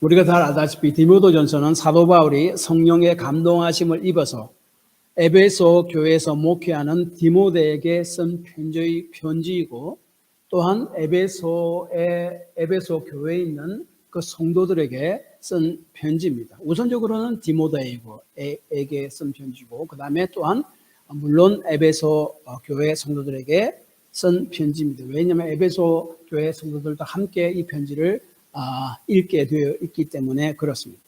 우리가 잘 알다시피 디모데전서는 사도 바울이 성령의 감동하심을 입어서 에베소 교회에서 목회하는 디모데에게 쓴 편지이고, 또한 에베소 교회에 있는 그 성도들에게 쓴 편지입니다. 우선적으로는 디모데에게 쓴 편지고, 그 다음에 또한 물론 에베소 교회 성도들에게 쓴 편지입니다. 왜냐하면 에베소 교회 성도들도 함께 이 편지를 읽게 되어 있기 때문에 그렇습니다.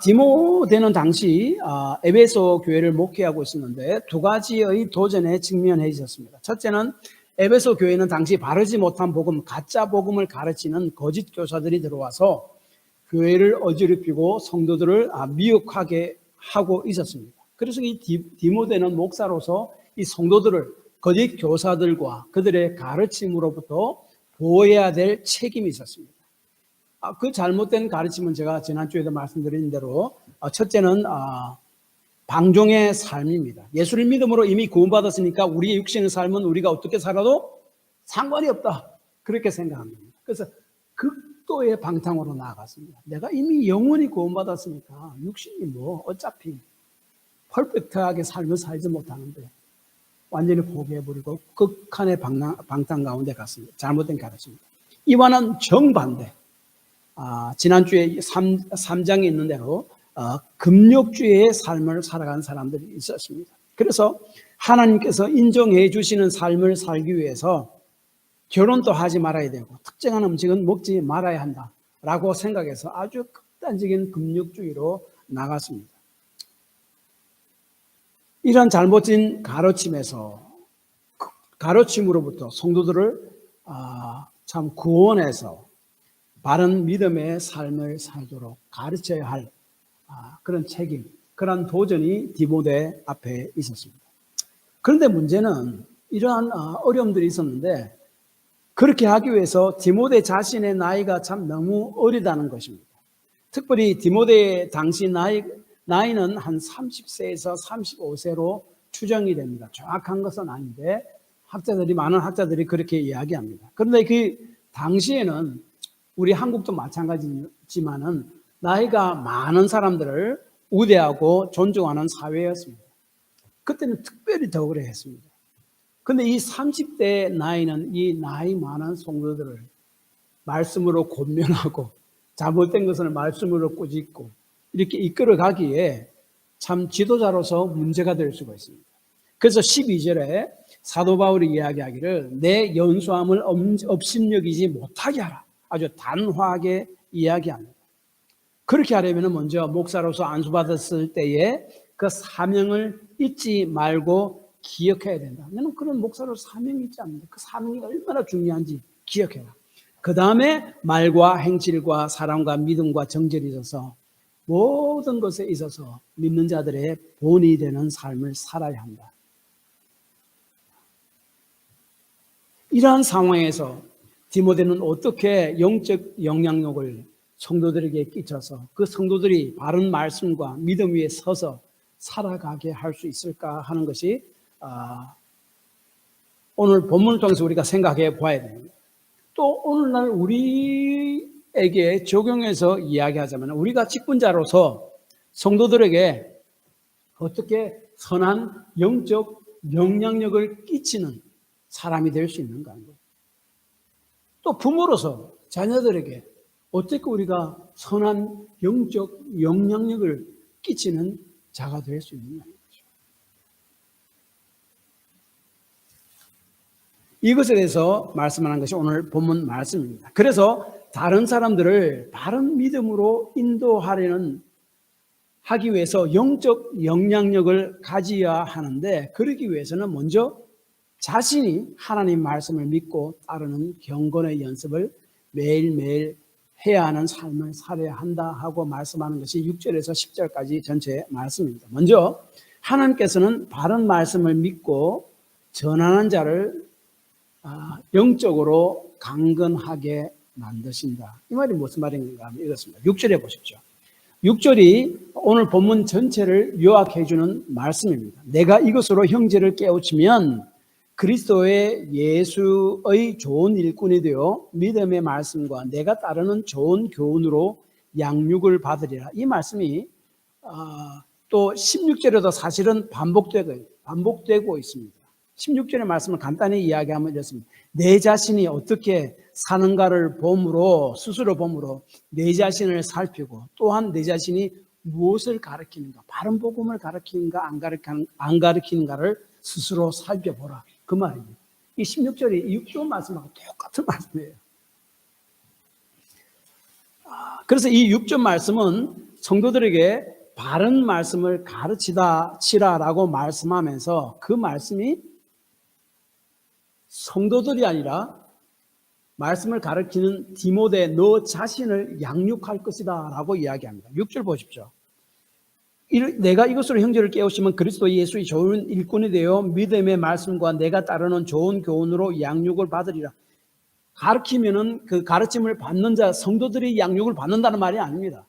디모데는 당시 에베소 교회를 목회하고 있었는데 두 가지의 도전에 직면해 있었습니다. 첫째는 에베소 교회는 당시 바르지 못한 복음, 가짜 복음을 가르치는 거짓 교사들이 들어와서 교회를 어지럽히고 성도들을 미혹하게 하고 있었습니다. 그래서 이 디모데는 목사로서 이 성도들을 거짓 교사들과 그들의 가르침으로부터 보호해야 될 책임이 있었습니다. 그 잘못된 가르침은 제가 지난주에도 말씀드린 대로 첫째는 방종의 삶입니다. 예수를 믿음으로 이미 구원받았으니까 우리의 육신의 삶은 우리가 어떻게 살아도 상관이 없다, 그렇게 생각합니다. 그래서 극도의 방탕으로 나아갔습니다. 내가 이미 영원히 구원받았으니까 육신이 뭐 어차피 퍼펙트하게 삶을 살지 못하는데 완전히 포기해버리고 극한의 방탕 가운데 갔습니다. 잘못된 가르침입니다. 이와는 정반대, 지난주에 3장에 있는 대로 금욕주의의 삶을 살아가는 사람들이 있었습니다. 그래서 하나님께서 인정해 주시는 삶을 살기 위해서 결혼도 하지 말아야 되고 특정한 음식은 먹지 말아야 한다라고 생각해서 아주 극단적인 금욕주의로 나갔습니다. 이런 잘못된 가르침으로부터 성도들을 참 구원해서 바른 믿음의 삶을 살도록 가르쳐야 할 그런 책임, 그런 도전이 디모데 앞에 있었습니다. 그런데 문제는 이러한 어려움들이 있었는데 그렇게 하기 위해서 디모데 자신의 나이가 참 너무 어리다는 것입니다. 특별히 디모데의 당시 나이는 한 30세에서 35세로 추정이 됩니다. 정확한 것은 아닌데 많은 학자들이 그렇게 이야기합니다. 그런데 그 당시에는 우리 한국도 마찬가지지만은 나이가 많은 사람들을 우대하고 존중하는 사회였습니다. 그때는 특별히 더 그래 했습니다. 그런데 이 30대 나이는 이 나이 많은 성도들을 말씀으로 권면하고 잘못된 것을 말씀으로 꾸짖고 이렇게 이끌어 가기에 참 지도자로서 문제가 될 수가 있습니다. 그래서 12절에 사도 바울이 이야기하기를 내 연소함을 업신여기지 못하게 하라, 아주 단호하게 이야기합니다. 그렇게 하려면 먼저 목사로서 안수받았을 때에 그 사명을 잊지 말고 기억해야 된다. 나는 그런 목사로서 사명이 있지 않는데 그 사명이 얼마나 중요한지 기억해라. 그 다음에 말과 행실과 사랑과 믿음과 정절이 있어서 모든 것에 있어서 믿는 자들의 본이 되는 삶을 살아야 한다. 이러한 상황에서 디모데는 어떻게 영적 영향력을 성도들에게 끼쳐서 그 성도들이 바른 말씀과 믿음 위에 서서 살아가게 할 수 있을까 하는 것이 오늘 본문을 통해서 우리가 생각해 봐야 됩니다. 또 오늘날 우리에게 적용해서 이야기하자면 우리가 직분자로서 성도들에게 어떻게 선한 영적 영향력을 끼치는 사람이 될 수 있는가 하는 거예요. 또 부모로서 자녀들에게 어떻게 우리가 선한 영적 영향력을 끼치는 자가 될 수 있느냐 하는 거죠. 이것에 대해서 말씀하는 것이 오늘 본문 말씀입니다. 그래서 다른 사람들을 바른 믿음으로 인도하려는 하기 위해서 영적 영향력을 가져야 하는데 그러기 위해서는 먼저 자신이 하나님 말씀을 믿고 따르는 경건의 연습을 매일매일 해야 하는 삶을 살아야 한다 하고 말씀하는 것이 6절에서 10절까지 전체 말씀입니다. 먼저 하나님께서는 바른 말씀을 믿고 전하는 자를 영적으로 강건하게 만드신다. 이 말이 무슨 말인가 하면 이렇습니다. 6절에 보십시오. 6절이 오늘 본문 전체를 요약해 주는 말씀입니다. 내가 이것으로 형제를 깨우치면 그리스도의 예수의 좋은 일꾼이 되어 믿음의 말씀과 내가 따르는 좋은 교훈으로 양육을 받으리라. 이 말씀이 또 16절에도 사실은 반복되고 있습니다. 16절의 말씀을 간단히 이야기하면 이렇습니다. 내 자신이 어떻게 사는가를 스스로 봄으로 내 자신을 살피고, 또한 내 자신이 무엇을 가르치는가, 바른 복음을 가르치는가 안 가르치는가를 스스로 살펴보라. 그 말입니다. 이 16절이 이 6절 말씀하고 똑같은 말씀이에요. 그래서 이 6절 말씀은 성도들에게 바른 말씀을 가르치라라고 말씀하면서, 그 말씀이 성도들이 아니라 말씀을 가르치는 디모데 너 자신을 양육할 것이다 라고 이야기합니다. 6절 보십시오. 내가 이것으로 형제를 깨우시면 그리스도 예수의 좋은 일꾼이 되어 믿음의 말씀과 내가 따르는 좋은 교훈으로 양육을 받으리라. 가르치면은 그 가르침을 받는 자, 성도들이 양육을 받는다는 말이 아닙니다.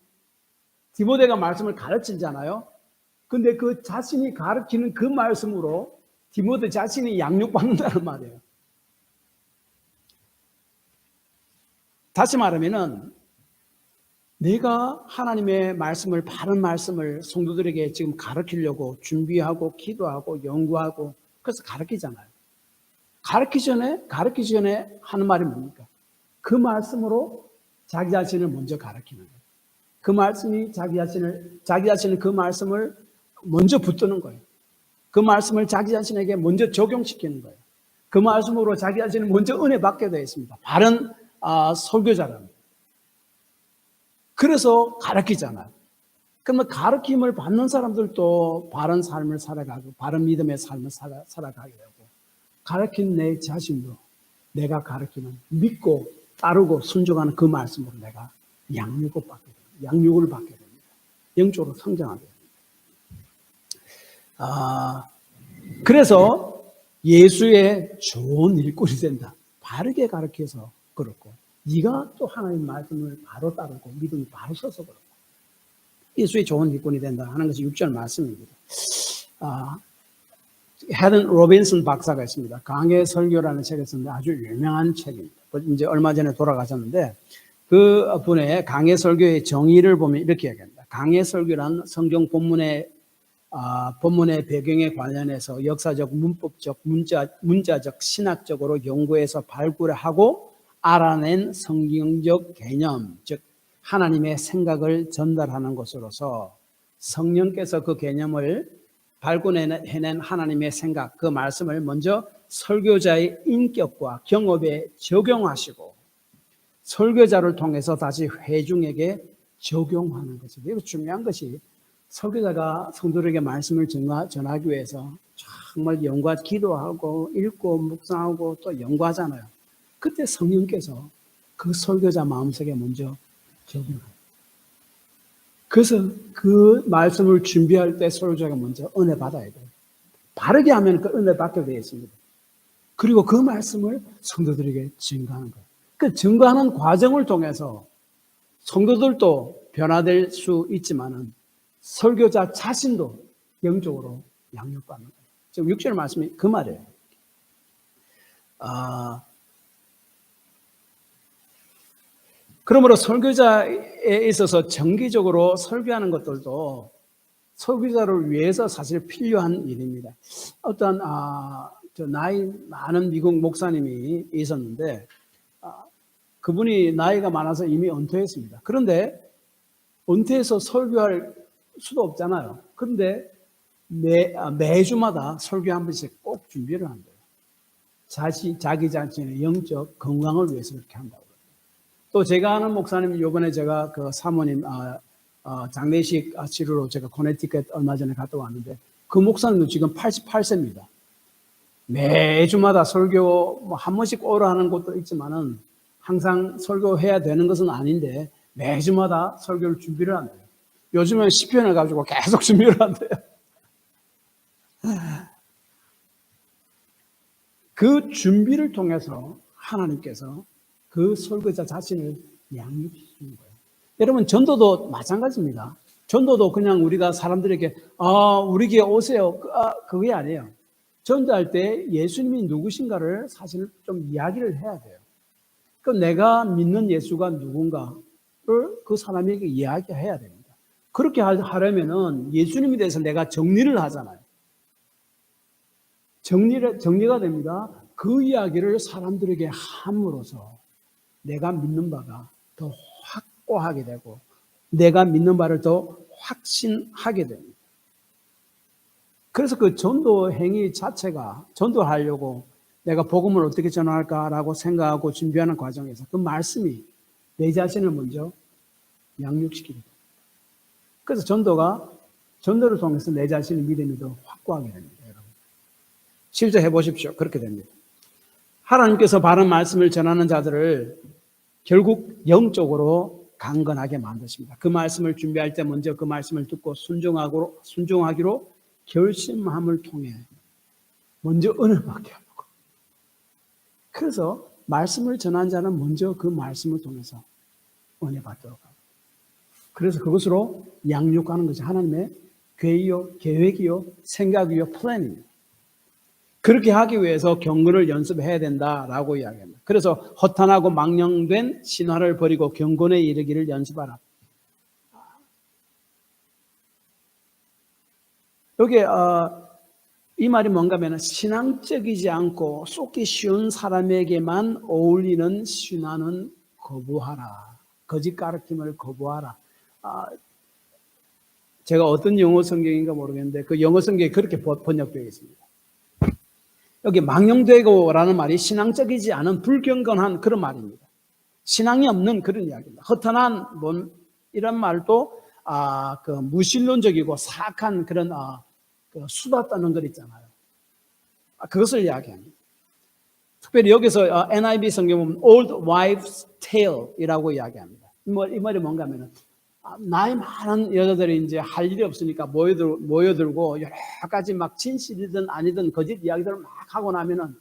디모데가 말씀을 가르치잖아요. 근데 그 자신이 가르치는 그 말씀으로 디모데 자신이 양육받는다는 말이에요. 다시 말하면은 내가 하나님의 말씀을, 바른 말씀을 성도들에게 지금 가르치려고 준비하고 기도하고 연구하고 그래서 가르치잖아요. 가르치기 전에 하는 말이 뭡니까? 그 말씀으로 자기 자신을 먼저 가르치는 거예요. 그 말씀이 자기 자신은 그 말씀을 먼저 붙드는 거예요. 그 말씀을 자기 자신에게 먼저 적용시키는 거예요. 그 말씀으로 자기 자신을 먼저 은혜 받게 되어 있습니다. 바른 설교자랍니다. 그래서 가르치잖아요. 그러면 가르침을 받는 사람들도 바른 삶을 살아가고 바른 믿음의 삶을 살아가게 되고, 가르친 내 자신도 내가 가르치는 믿고 따르고 순종하는 그 말씀으로 내가 양육을 받게 됩니다. 영적으로 성장하게 됩니다. 그래서 예수의 좋은 일꾼이 된다. 바르게 가르쳐서 그렇고, 네가 또 하나님 말씀을 바로 따르고 믿음이 바로 서서 그렇고, 예수의 좋은 일꾼이 된다 하는 것이 6절 말씀입니다. 헤든 로빈슨 박사가 있습니다. 강해 설교라는 책을 썼는데 아주 유명한 책입니다. 이제 얼마 전에 돌아가셨는데, 그 분의 강해 설교의 정의를 보면 이렇게 이야기합니다. 강해 설교란 성경 본문의 배경에 관련해서 역사적, 문법적, 문자적, 신학적으로 연구해서 발굴하고 알아낸 성경적 개념, 즉 하나님의 생각을 전달하는 것으로서 성령께서 그 개념을 발굴해낸 하나님의 생각, 그 말씀을 먼저 설교자의 인격과 경험에 적용하시고 설교자를 통해서 다시 회중에게 적용하는 것입니다. 이거 중요한 것이, 설교자가 성도들에게 말씀을 전하기 위해서 정말 기도하고 읽고 묵상하고 또 연구하잖아요. 그때 성령께서 그 설교자 마음속에 먼저 적용해요. 그래서 그 말씀을 준비할 때 설교자가 먼저 은혜 받아야 돼요. 바르게 하면 그 은혜 받게 되어 있습니다. 그리고 그 말씀을 성도들에게 증거하는 거예요. 그 증거하는 과정을 통해서 성도들도 변화될 수 있지만은 설교자 자신도 영적으로 양육받는 거예요. 지금 6절 말씀이 그 말이에요. 그러므로 설교자에 있어서 정기적으로 설교하는 것들도 설교자를 위해서 사실 필요한 일입니다. 어떤 나이 많은 미국 목사님이 있었는데, 그분이 나이가 많아서 이미 은퇴했습니다. 그런데 은퇴해서 설교할 수도 없잖아요. 그런데 매주마다 설교 한 번씩 꼭 준비를 한대요. 자기 자신의 영적 건강을 위해서 그렇게 한다고. 또 제가 아는 목사님, 이번에 제가 그 사모님 장례식 치르러 제가 코네티컷 얼마 전에 갔다 왔는데, 그 목사님도 지금 88세입니다. 매주마다 설교 한 번씩 오라 하는 곳도 있지만은 항상 설교해야 되는 것은 아닌데 매주마다 설교를 준비를 한대요. 요즘은 시편을 가지고 계속 준비를 한대요. 그 준비를 통해서 하나님께서 그 설교자 자신을 양육시키는 거예요. 여러분, 전도도 마찬가지입니다. 전도도 그냥 우리가 사람들에게 우리 교회 오세요, 그게 아니에요. 전도할 때 예수님이 누구신가를 사실 좀 이야기를 해야 돼요. 그럼 내가 믿는 예수가 누군가를 그 사람에게 이야기해야 됩니다. 그렇게 하려면은 예수님에 대해서 내가 정리를 하잖아요. 정리가 됩니다. 그 이야기를 사람들에게 함으로써 내가 믿는 바가 더 확고하게 되고 내가 믿는 바를 더 확신하게 됩니다. 그래서 그 전도 행위 자체가 전도하려고 내가 복음을 어떻게 전할까라고 생각하고 준비하는 과정에서 그 말씀이 내 자신을 먼저 양육시키게 됩니다. 그래서 전도를 통해서 내 자신의 믿음이 더 확고하게 됩니다. 여러분. 실제 해보십시오. 그렇게 됩니다. 하나님께서 바른 말씀을 전하는 자들을 결국 영적으로 강건하게 만드십니다. 그 말씀을 준비할 때 먼저 그 말씀을 듣고 순종하기로 결심함을 통해 먼저 은혜를 받게 하고, 그래서 말씀을 전한 자는 먼저 그 말씀을 통해서 은혜 받도록 하고, 그래서 그것으로 양육하는 것이 하나님의 계획이요, 생각이요, 플랜입니다. 그렇게 하기 위해서 경건을 연습해야 된다라고 이야기합니다. 그래서 허탄하고 망령된 신화를 버리고 경건에 이르기를 연습하라. 여기에 이 말이 뭔가 하면 신앙적이지 않고 쏟기 쉬운 사람에게만 어울리는 신화는 거부하라. 거짓 가르침을 거부하라. 제가 어떤 영어 성경인가 모르겠는데 그 영어 성경에 그렇게 번역되어 있습니다. 여기 망령되고라는 말이 신앙적이지 않은 불경건한 그런 말입니다. 신앙이 없는 그런 이야기입니다. 허탄한 이런 말도 그 무신론적이고 사악한 그런 그 수다 떠는 것 있잖아요. 그것을 이야기합니다. 특별히 여기서 NIV 성경 보면 Old Wives' Tale이라고 이야기합니다. 이 말이 뭔가 하면은 나이 많은 여자들이 이제 할 일이 없으니까 모여들고 여러 가지 막 진실이든 아니든 거짓 이야기들을 막 하고 나면은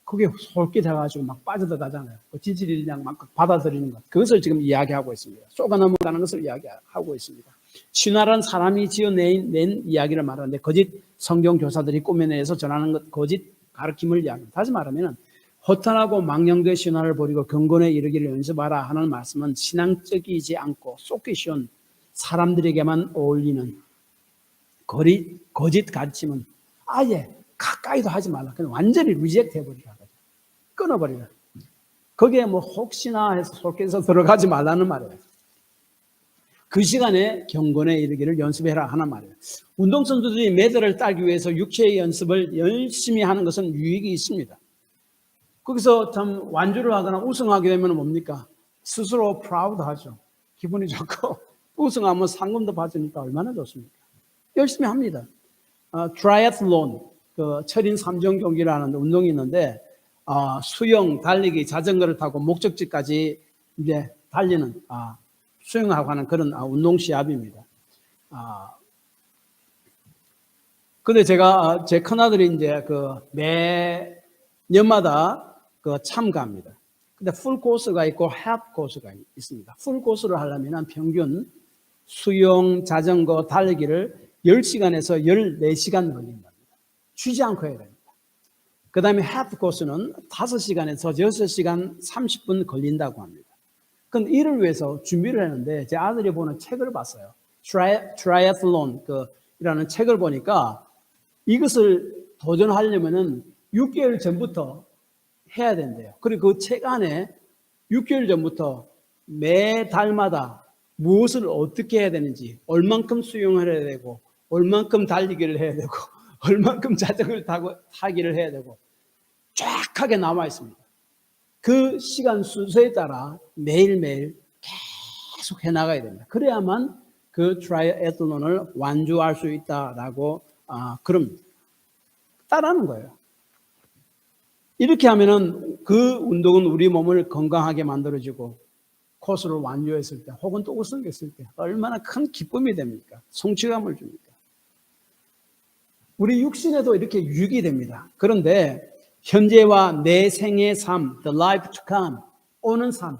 그게 솔깃해가지고 막 빠져들어가잖아요. 그 진실이 그냥 막 받아들이는 것. 그것을 지금 이야기하고 있습니다. 쏘가 넘어가는 것을 이야기하고 있습니다. 신화란 사람이 지어낸 이야기를 말하는데 거짓 성경 교사들이 꾸며내서 전하는 것, 거짓 가르침을 이야기합니다. 다시 말하면 허탄하고 망령된 신화를 버리고 경건에 이르기를 연습하라 하는 말씀은 신앙적이지 않고 쏟기 쉬운 사람들에게만 어울리는 거짓 가르침은 아예 가까이도 하지 말라. 그냥 완전히 리젝트 해버리라. 끊어버리라. 거기에 뭐 혹시나 해서 속에서 들어가지 말라는 말이에요. 그 시간에 경건에 이르기를 연습해라 하는 말이에요. 운동선수들이 메달을 따기 위해서 육체의 연습을 열심히 하는 것은 유익이 있습니다. 거기서 참 완주를 하거나 우승하게 되면 뭡니까? 스스로 프라우드하죠. 기분이 좋고 우승하면 상금도 받으니까 얼마나 좋습니까? 열심히 합니다. 트라이애슬론, 그 철인 3종 경기라는 운동이 있는데 수영, 달리기, 자전거를 타고 목적지까지 이제 달리는 수영하고 하는 그런 운동 시합입니다. 근데 제가 제 큰아들이 이제 그 매년마다 그 참가합니다. 근데 풀 코스가 있고 half 코스가 있습니다. 풀 코스를 하려면 평균 수영, 자전거, 달리기를 10시간에서 14시간 걸린답니다. 쉬지 않고 해야 됩니다. 그 다음에 half 코스는 5시간에서 6시간 30분 걸린다고 합니다. 근데 이를 위해서 준비를 했는데 제 아들이 보는 책을 봤어요. 트라이애슬론 이라는 책을 보니까 이것을 도전하려면은 6개월 전부터 해야 된대요. 그리고 그 책 안에 6개월 전부터 매달마다 무엇을 어떻게 해야 되는지, 얼만큼 수영을 해야 되고, 얼만큼 달리기를 해야 되고, 얼만큼 자전거를 타기를 해야 되고, 쫙하게 나와 있습니다. 그 시간 순서에 따라 매일매일 계속 해나가야 됩니다. 그래야만 그 트라이애슬론을 완주할 수 있다라고 그럽니다. 따라하는 거예요. 이렇게 하면은 그 운동은 우리 몸을 건강하게 만들어주고 코스를 완주했을 때 혹은 또 우승했을 때 얼마나 큰 기쁨이 됩니까? 성취감을 줍니까? 우리 육신에도 이렇게 유익이 됩니다. 그런데 현재와 내 생의 삶, the life to come, 오는 삶,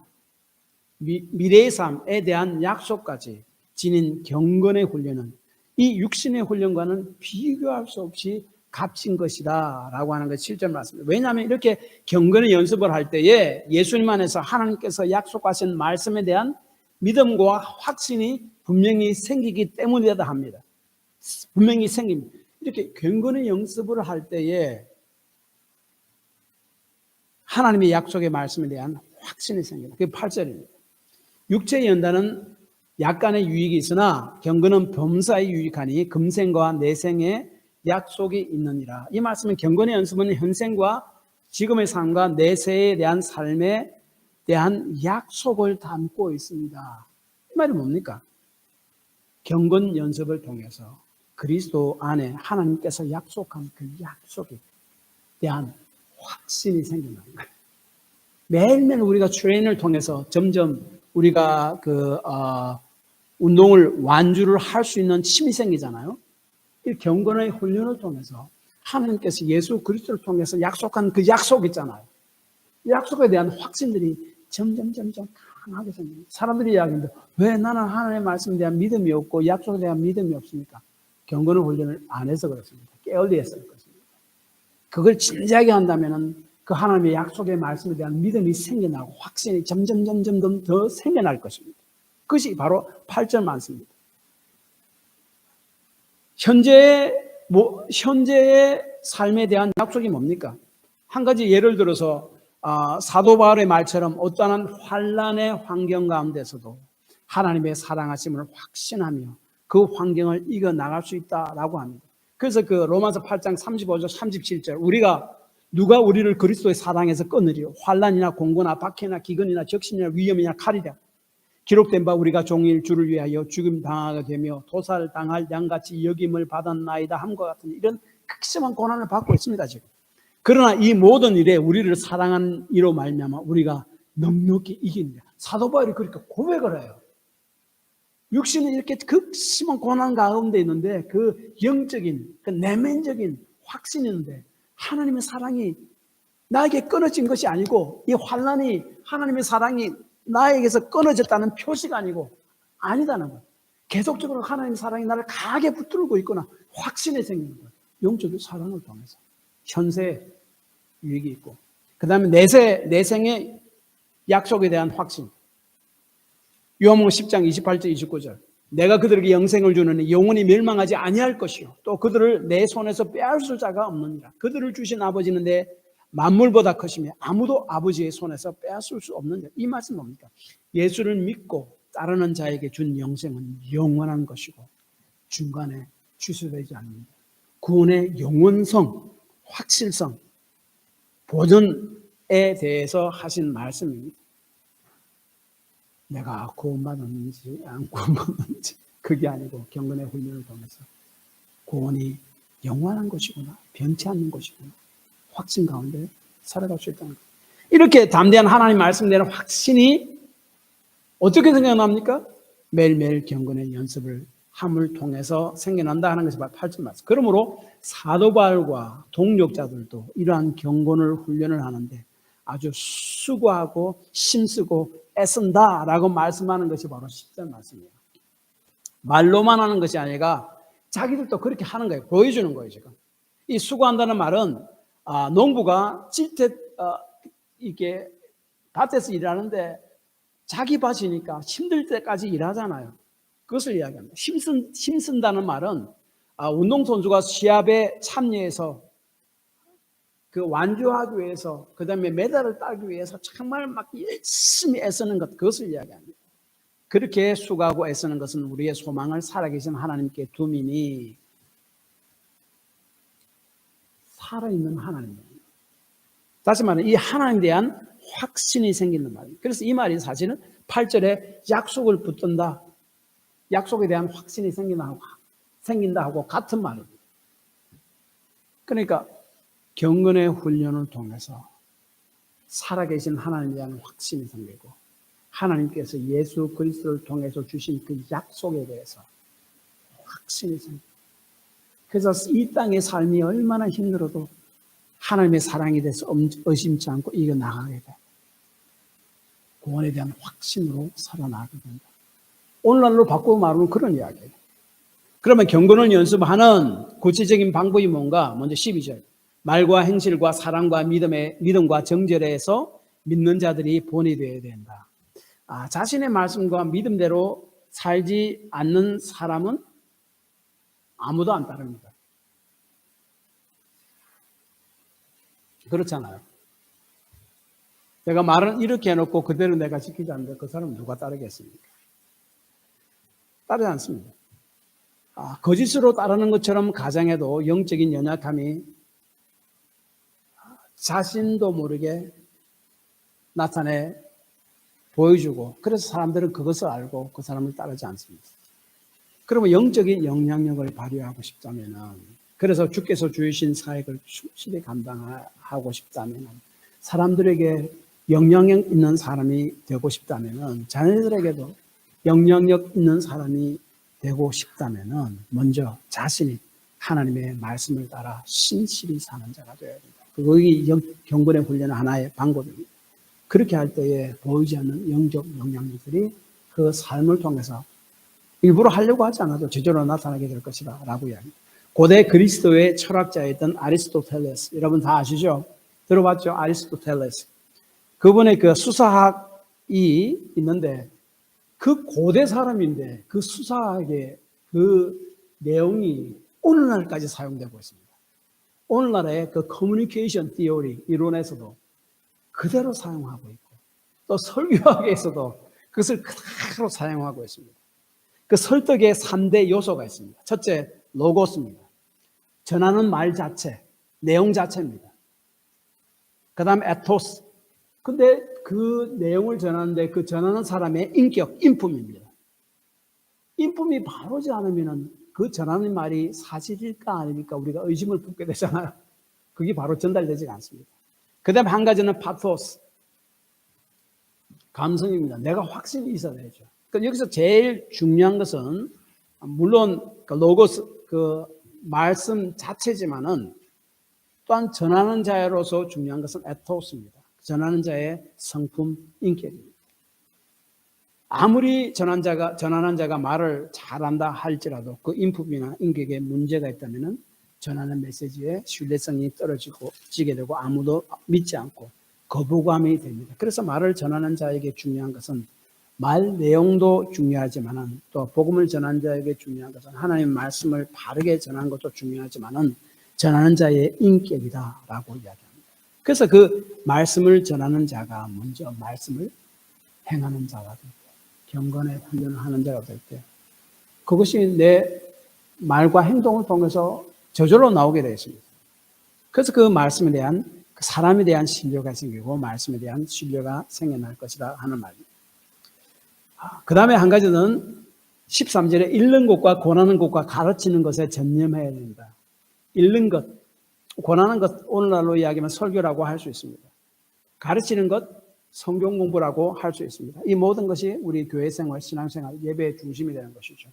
미래의 삶에 대한 약속까지 지닌 경건의 훈련은 이 육신의 훈련과는 비교할 수 없이 값진 것이다 라고 하는 것이 실전 말씀입니다. 왜냐하면 이렇게 경건의 연습을 할 때에 예수님 안에서 하나님께서 약속하신 말씀에 대한 믿음과 확신이 분명히 생기기 때문이다 합니다. 분명히 생깁니다. 이렇게 경건의 연습을 할 때에 하나님의 약속의 말씀에 대한 확신이 생깁니다. 그게 8절입니다. 육체의 연단은 약간의 유익이 있으나 경건은 범사에 유익하니 금생과 내생에 약속이 있느니라. 이 말씀은 경건의 연습은 현생과 지금의 삶과 내세에 대한 삶에 대한 약속을 담고 있습니다. 이 말이 뭡니까? 경건 연습을 통해서 그리스도 안에 하나님께서 약속한 그 약속에 대한 확신이 생긴다는 거예요. 매일매일 우리가 트레이닝을 통해서 점점 우리가 운동을 완주를 할 수 있는 힘이 생기잖아요. 이 경건의 훈련을 통해서 하나님께서 예수 그리스도를 통해서 약속한 그 약속 있잖아요. 이 약속에 대한 확신들이 점점 강하게 생깁니다. 사람들이 이야기하는데 왜 나는 하나님의 말씀에 대한 믿음이 없고 약속에 대한 믿음이 없습니까? 경건의 훈련을 안 해서 그렇습니다. 게을리 해서 그렇습니다. 그걸 진지하게 한다면 그 하나님의 약속의 말씀에 대한 믿음이 생겨나고 확신이 점점 더 생겨날 것입니다. 그것이 바로 8절 말씀입니다. 현재의 삶에 대한 약속이 뭡니까? 한 가지 예를 들어서 사도 바울의 말처럼 어떠한 환난의 환경 가운데서도 하나님의 사랑하심을 확신하며 그 환경을 이겨나갈 수 있다라고 합니다. 그래서 그 로마서 8장 35절 37절 누가 우리를 그리스도의 사랑에서 끊으리요? 환난이나 공고나 박해나 기근이나 적신이나 위험이나 칼이라. 기록된 바 우리가 종일 주를 위하여 죽임 당하게 되며 도살당할 양같이 여김을 받았나이다 함과 같은 이런 극심한 고난을 받고 있습니다 지금. 그러나 이 모든 일에 우리를 사랑한 이로 말미암아 우리가 넉넉히 이깁니다. 사도 바울이 그렇게 고백을 해요. 육신은 이렇게 극심한 고난 가운데 있는데 그 영적인 그 내면적인 확신이 있는데 하나님의 사랑이 나에게 끊어진 것이 아니고 이 환난이 하나님의 사랑이 나에게서 끊어졌다는 표시가 아니다는 거예요. 계속적으로 하나님의 사랑이 나를 강하게 붙들고 있거나 확신이 생기는 거예요. 영적인 사랑을 통해서 현세에 유익이 있고 그 다음에 내생의 약속에 대한 확신. 요한복음 10장 28절 29절 내가 그들에게 영생을 주느니 영원히 멸망하지 아니할 것이요 또 그들을 내 손에서 빼앗을 자가 없느니라. 그들을 주신 아버지는 내 만물보다 크시며 아무도 아버지의 손에서 빼앗을 수 없느니라. 이 말씀은 뭡니까? 예수를 믿고 따르는 자에게 준 영생은 영원한 것이고 중간에 취소되지 않습니다. 구원의 영원성, 확실성, 보존에 대해서 하신 말씀입니다. 내가 구원받았는지 안 구원받았는지 그게 아니고 경건의 훈련을 통해서 구원이 영원한 것이구나, 변치 않는 것이구나, 확신 가운데 살아갈 수 있다는 것. 이렇게 담대한 하나님 말씀에 대한 확신이 어떻게 생겨납니까? 매일매일 경건의 연습을 함을 통해서 생겨난다 하는 것이 바로 8절 말씀. 그러므로 사도 바울과 동역자들도 이러한 경건을 훈련을 하는데 아주 수고하고 힘쓰고 애쓴다라고 말씀하는 것이 바로 10절 말씀이에요. 말로만 하는 것이 아니라 자기들도 그렇게 하는 거예요. 보여주는 거예요 지금. 이 수고한다는 말은 농부가 이게 밭에서 일하는데 자기 밭이니까 힘들 때까지 일하잖아요. 그것을 이야기합니다. 힘쓴다는 말은 운동선수가 시합에 참여해서 그 완주하기 위해서 그 다음에 메달을 따기 위해서 정말 막 열심히 애쓰는 것, 그것을 이야기합니다. 그렇게 수고하고 애쓰는 것은 우리의 소망을 살아계신 하나님께 두미니 살아있는 하나님입니다. 다시 말하면 이 하나님에 대한 확신이 생기는 말입니다. 그래서 이 말이 사실은 8절에 약속을 붙든다, 약속에 대한 확신이 생긴다 하고 같은 말입니다. 그러니까 경건의 훈련을 통해서 살아계신 하나님에 대한 확신이 생기고 하나님께서 예수 그리스도를 통해서 주신 그 약속에 대해서 확신이 생깁니다. 그래서 이 땅의 삶이 얼마나 힘들어도 하나님의 사랑에 대해서 의심치 않고 이겨나가게 돼. 구원에 대한 확신으로 살아나가게 된다. 오늘날로 바꾸고 말하면 그런 이야기예요. 그러면 경건을 연습하는 구체적인 방법이 뭔가? 먼저 12절. 말과 행실과 사랑과 믿음과 정절에서 믿는 자들이 본이 되어야 된다. 자신의 말씀과 믿음대로 살지 않는 사람은 아무도 안 따릅니다. 그렇잖아요. 내가 말은 이렇게 해놓고 그대로 내가 지키지 않는데 그 사람은 누가 따르겠습니까? 따르지 않습니다. 거짓으로 따르는 것처럼 가정에도 영적인 연약함이 자신도 모르게 나타내 보여주고, 그래서 사람들은 그것을 알고 그 사람을 따르지 않습니다. 그러면 영적인 영향력을 발휘하고 싶다면은, 그래서 주께서 주신 사역을 충실히 감당하고 싶다면은, 사람들에게 영향력 있는 사람이 되고 싶다면은, 자녀들에게도 영향력 있는 사람이 되고 싶다면은, 먼저 자신이 하나님의 말씀을 따라 신실히 사는 자가 되어야 된다. 그게 경건의 훈련의 하나의 방법입니다. 그렇게 할 때에 보이지 않는 영적 영향력들이 그 삶을 통해서 일부러 하려고 하지 않아도 저절로 나타나게 될 것이다 라고 이야기합니다. 고대 그리스도의 철학자였던 아리스토텔레스, 여러분 다 아시죠? 들어봤죠? 아리스토텔레스. 그분의 그 수사학이 있는데, 그 고대 사람인데 그 수사학의 그 내용이 오늘날까지 사용되고 있습니다. 오늘날의 그 커뮤니케이션 티오리 이론에서도 그대로 사용하고 있고, 또 설교학에서도 그것을 그대로 사용하고 있습니다. 그 설득의 3대 요소가 있습니다. 첫째, 로고스입니다. 전하는 말 자체, 내용 자체입니다. 그 다음에 에토스. 근데 그 내용을 전하는데 그 전하는 사람의 인격, 인품입니다. 인품이 바르지 않으면 그 전하는 말이 사실일까 아닙니까? 우리가 의심을 품게 되잖아요. 그게 바로 전달되지가 않습니다. 그 다음에 한 가지는 파토스. 감성입니다. 내가 확신이 있어야 되죠. 그러니까 여기서 제일 중요한 것은, 물론 그 로고스, 그 말씀 자체지만은 또한 전하는 자로서 중요한 것은 에토스입니다. 전하는 자의 성품, 인격입니다. 아무리 전하는 자가 말을 잘한다 할지라도 그 인품이나 인격에 문제가 있다면은 전하는 메시지의 신뢰성이 떨어지게 되고 아무도 믿지 않고 거부감이 됩니다. 그래서 말을 전하는 자에게 중요한 것은 말 내용도 중요하지만은, 또 복음을 전하는 자에게 중요한 것은 하나님의 말씀을 바르게 전하는 것도 중요하지만은 전하는 자의 인격이다라고 이야기합니다. 그래서 그 말씀을 전하는 자가 먼저 말씀을 행하는 자가 될 때, 경건의 훈련을 하는 자가 될 때, 그것이 내 말과 행동을 통해서 저절로 나오게 되어 있습니다. 그래서 그 말씀에 대한, 그 사람에 대한 신뢰가 생기고 말씀에 대한 신뢰가 생겨날 것이다 하는 말입니다. 그 다음에 한 가지는 13절에 읽는 것과 권하는 것과 가르치는 것에 전념해야 된다. 읽는 것, 권하는 것, 오늘날로 이야기하면 설교라고 할 수 있습니다. 가르치는 것, 성경 공부라고 할 수 있습니다. 이 모든 것이 우리 교회 생활, 신앙생활, 예배의 중심이 되는 것이죠.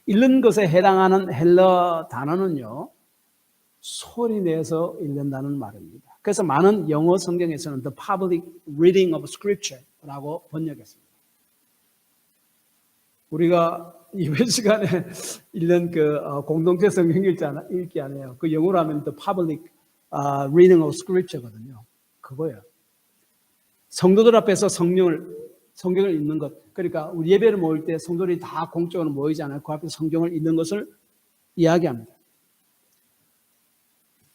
읽는 것에 해당하는 헬러 단어는요, 소리 내서 읽는다는 말입니다. 그래서 많은 영어 성경에서는 The Public Reading of Scripture라고 번역했습니다. 우리가 예배 시간에 읽는 그 공동체 성경 읽기 아니에요. 그 영어로 하면 The Public Reading of Scripture거든요. 그거예요. 성도들 앞에서 성경을 읽는 것. 그러니까 우리 예배를 모일 때 성도들이 다 공적으로 모이지 않아요. 그 앞에서 성경을 읽는 것을 이야기합니다.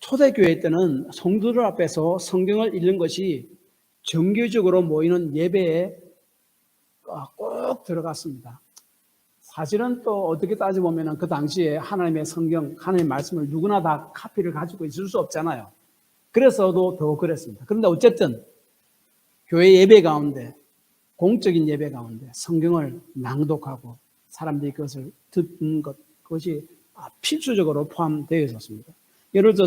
초대교회 때는 성도들 앞에서 성경을 읽는 것이 정기적으로 모이는 예배에 꼭 들어갔습니다. 사실은 또 어떻게 따져보면 그 당시에 하나님의 성경, 하나님의 말씀을 누구나 다 카피를 가지고 있을 수 없잖아요. 그래서도 더 그랬습니다. 그런데 어쨌든 교회 예배 가운데, 공적인 예배 가운데 성경을 낭독하고 사람들이 그것을 듣는 것, 그것이 필수적으로 포함되어 있었습니다. 예를 들어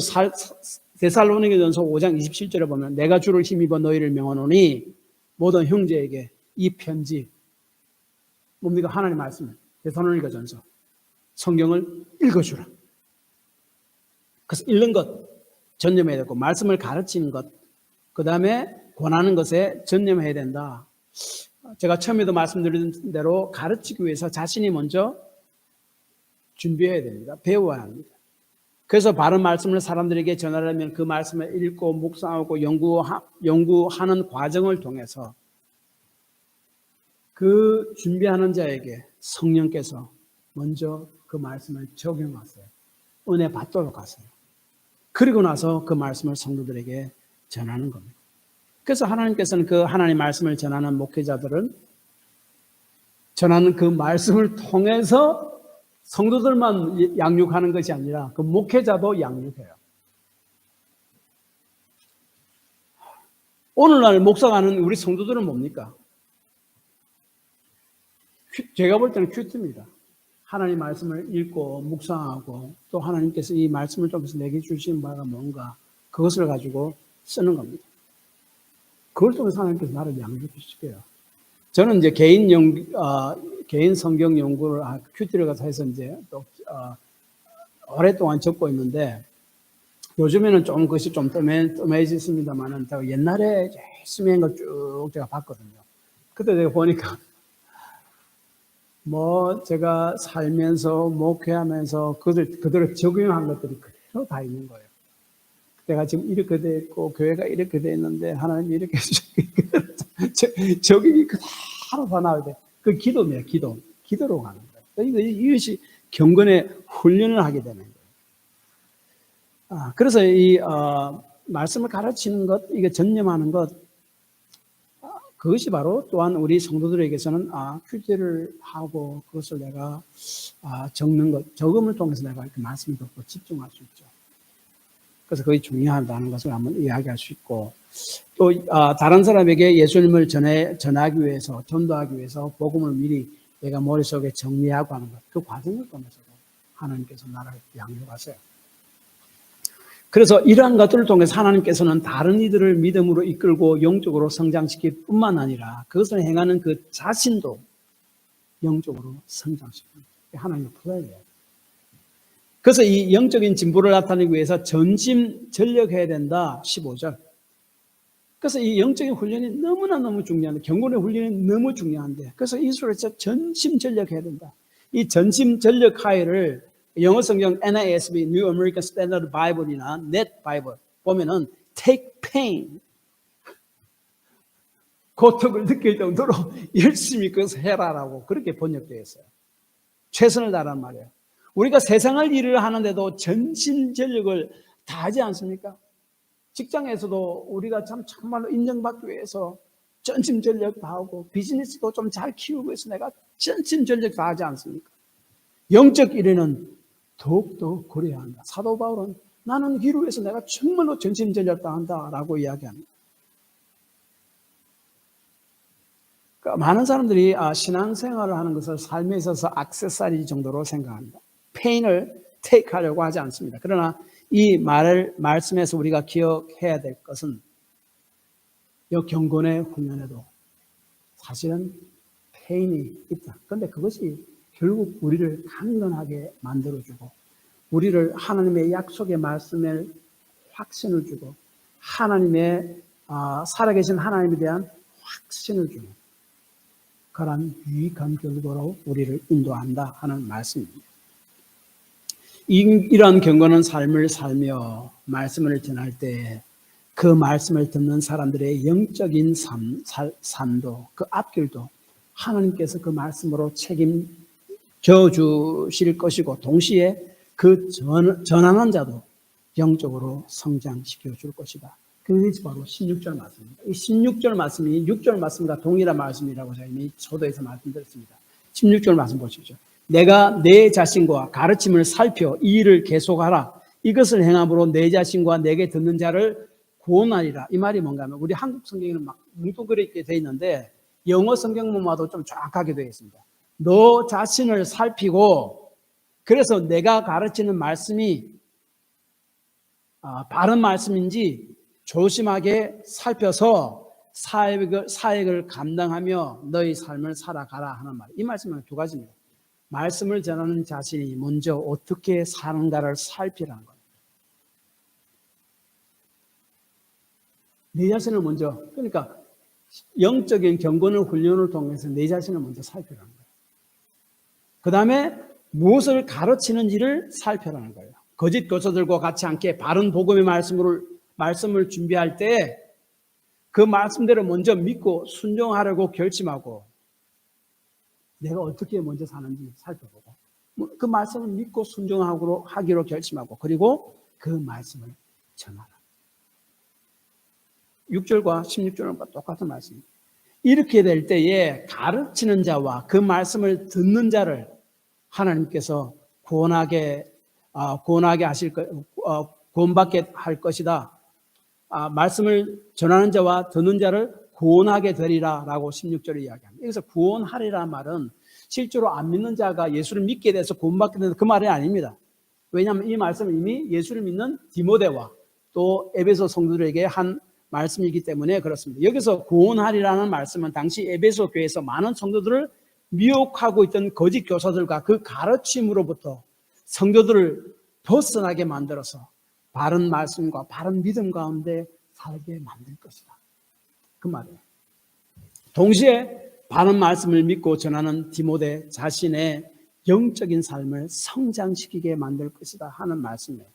데살로니가전서 5장 27절에 보면 내가 주를 힘입어 너희를 명하노니 모든 형제에게 이 편지, 뭡니까? 하나님의 말씀을, 데살로니가전서 성경을 읽어주라. 그래서 읽는 것 전념해야 되고, 말씀을 가르치는 것, 그 다음에 권하는 것에 전념해야 된다. 제가 처음에도 말씀드린 대로 가르치기 위해서 자신이 먼저 준비해야 됩니다. 배워야 합니다. 그래서 바른 말씀을 사람들에게 전하려면 그 말씀을 읽고 묵상하고 연구하는 과정을 통해서 그 준비하는 자에게 성령께서 먼저 그 말씀을 적용하세요. 은혜 받도록 하세요. 그리고 나서 그 말씀을 성도들에게 전하는 겁니다. 그래서 하나님께서는 그 하나님의 말씀을 전하는 목회자들은 전하는 그 말씀을 통해서 성도들만 양육하는 것이 아니라 그 목회자도 양육해요. 오늘날 목사가는 우리 성도들은 뭡니까? 제가 볼 때는 큐트입니다. 하나님 말씀을 읽고 묵상하고 또 하나님께서 이 말씀을 통해서 내게 주신 바가 뭔가 그것을 가지고 쓰는 겁니다. 그걸 통해서 하나님께서 나를 양육시켜요. 저는 이제 개인 성경 연구를 큐티를 가서 해서 이제 또 오랫동안 적고 있는데 요즘에는 좀 그것이 좀 뜸해졌습니다만은 옛날에 열심히 한 거 쭉 제가 봤거든요. 그때 제가 보니까 제가 살면서 목회하면서 그들을 적용한 것들이 그대로 다 있는 거예요. 내가 지금 이렇게 돼 있고 교회가 이렇게 돼 있는데 하나님이 이렇게 적용이 그대로 다 나와야 돼. 그 기도입니다. 기도로 가는 거예요. 이것이 경건의 훈련을 하게 되는 거예요. 그래서 이 말씀을 가르치는 것, 이게 전념하는 것, 그것이 바로 또한 우리 성도들에게서는 큐티를 하고 그것을 내가 적는 것, 적음을 통해서 내가 이렇게 말씀을 듣고 집중할 수 있죠. 그래서 그게 중요하다는 것을 한번 이야기할 수 있고 또 다른 사람에게 예수님을 전하기 위해서 전도하기 위해서 복음을 미리 내가 머릿속에 정리하고 하는 것, 그 과정을 통해서도 하나님께서 나를 양육하세요. 그래서 이러한 것들을 통해서 하나님께서는 다른 이들을 믿음으로 이끌고 영적으로 성장시킬 뿐만 아니라 그것을 행하는 그 자신도 영적으로 성장시킵니다. 하나님의 부자예요. 그래서 이 영적인 진보를 나타내기 위해서 전심전력해야 된다. 15절. 그래서 이 영적인 훈련이 너무 중요한데, 경건의 훈련이 너무 중요한데, 그래서 이 속에서 전심전력해야 된다. 이 전심전력 하에를 영어 성경 NASB, New American Standard Bible이나 Net Bible 보면은 take pain, 고통을 느낄 정도로 열심히 그것을 해라라고 그렇게 번역되어 있어요. 최선을 다하란 말이에요. 우리가 세상을 일을 하는데도 전심전력을 다하지 않습니까? 직장에서도 우리가 참말로 인정받기 위해서 전심전력 다하고 비즈니스도 좀 잘 키우고 해서 내가 전심전력 다하지 않습니까? 영적 일에는 더욱더 그래야 한다. 사도 바울은 나는 이를 위해서 내가 정말로 전심전력 다한다라고 이야기합니다. 그러니까 많은 사람들이 신앙생활을 하는 것을 삶에 있어서 액세서리 정도로 생각합니다. 페인을 테이크하려고 하지 않습니다. 그러나 이 말씀에서 우리가 기억해야 될 것은 이 경건의 훈련에도 사실은 페인이 있다. 그런데 그것이 결국 우리를 강건하게 만들어주고 우리를 하나님의 약속의 말씀에 확신을 주고 하나님의 살아계신 하나님에 대한 확신을 주는 그런 유익한 결과로 우리를 인도한다 하는 말씀입니다. 이러한 경건한 삶을 살며 말씀을 전할 때 그 말씀을 듣는 사람들의 영적인 삶도 그 앞길도 하나님께서 그 말씀으로 책임져 주실 것이고 동시에 그 전하는 자도 영적으로 성장시켜 줄 것이다. 그것이 바로 16절 말씀입니다. 이 16절 말씀이 6절 말씀과 동일한 말씀이라고 제가 이미 초도에서 말씀드렸습니다. 16절 말씀 보십시오. 내가 내 자신과 가르침을 살펴 이 일을 계속하라. 이것을 행함으로 내 자신과 내게 듣는 자를 구원하리라. 이 말이 뭔가 하면 우리 한국 성경에는 막 뭉뚱그렇게 되어 있는데 영어 성경만 봐도 좀 정확하게 되어 있습니다. 너 자신을 살피고 그래서 내가 가르치는 말씀이 바른 말씀인지 조심하게 살펴서 사역을 감당하며 너희 삶을 살아가라 하는 말. 이 말씀은 두 가지입니다. 말씀을 전하는 자신이 먼저 어떻게 사는가를 살피라는 거예요. 내 자신을 먼저, 그러니까 영적인 경건의 훈련을 통해서 내 자신을 먼저 살피라는 거예요. 그 다음에 무엇을 가르치는지를 살펴라는 거예요. 거짓 교사들과 같이 함께 바른 복음의 말씀을 준비할 때 그 말씀대로 먼저 믿고 순종하려고 결심하고 내가 어떻게 먼저 사는지 살펴보고 그 말씀을 믿고 순종하기로 결심하고 그리고 그 말씀을 전하라. 6절과 16절과 똑같은 말씀입니다. 이렇게 될 때에 가르치는 자와 그 말씀을 듣는 자를 하나님께서 구원받게 할 것이다. 말씀을 전하는 자와 듣는 자를 구원하게 되리라 라고 16절에 이야기합니다. 여기서 구원하리라는 말은 실제로 안 믿는 자가 예수를 믿게 돼서 구원받게 되는 그 말이 아닙니다. 왜냐하면 이 말씀은 이미 예수를 믿는 디모데와 또 에베소 성도들에게 한 말씀이기 때문에 그렇습니다. 여기서 구원하리라는 말씀은 당시 에베소 교회에서 많은 성도들을 미혹하고 있던 거짓 교사들과 그 가르침으로부터 성도들을 벗어나게 만들어서 바른 말씀과 바른 믿음 가운데 살게 만들 것이다. 그 말이에요. 동시에 바른 말씀을 믿고 전하는 디모데 자신의 영적인 삶을 성장시키게 만들 것이다 하는 말씀이에요.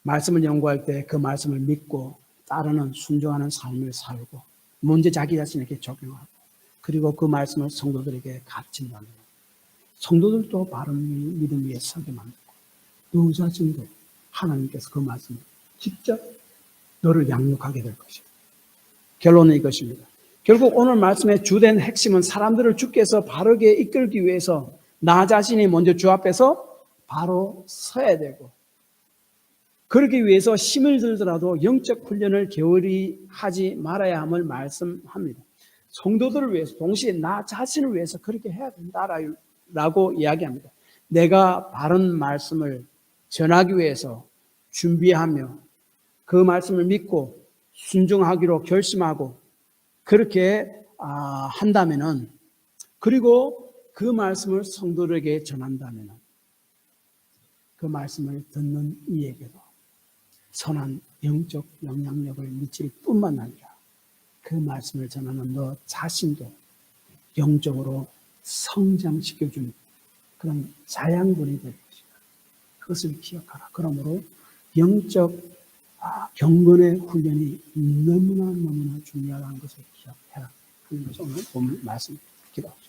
말씀을 연구할 때 그 말씀을 믿고 따르는 순종하는 삶을 살고 먼저 자기 자신에게 적용하고 그리고 그 말씀을 성도들에게 가르친다는 거예요. 성도들도 바른 믿음 위에 서게 만들고 너 자신도 하나님께서 그 말씀을 직접 너를 양육하게 될 것입니다. 결론은 이것입니다. 결국 오늘 말씀의 주된 핵심은 사람들을 주께서 바르게 이끌기 위해서 나 자신이 먼저 주 앞에서 바로 서야 되고 그러기 위해서 힘을 들더라도 영적 훈련을 게을리 하지 말아야 함을 말씀합니다. 성도들을 위해서 동시에 나 자신을 위해서 그렇게 해야 된다라고 이야기합니다. 내가 바른 말씀을 전하기 위해서 준비하며 그 말씀을 믿고 순종하기로 결심하고 그렇게 한다면은 그리고 그 말씀을 성도들에게 전한다면은 그 말씀을 듣는 이에게도 선한 영적 영향력을 미칠 뿐만 아니라 그 말씀을 전하는 너 자신도 영적으로 성장시켜주는 그런 자양분이 될 것이다. 그것을 기억하라. 그러므로 영적 경건의 훈련이 너무나 중요하다는 것을 기억해라. 하는 것이 오늘 본 말씀 기도합니다.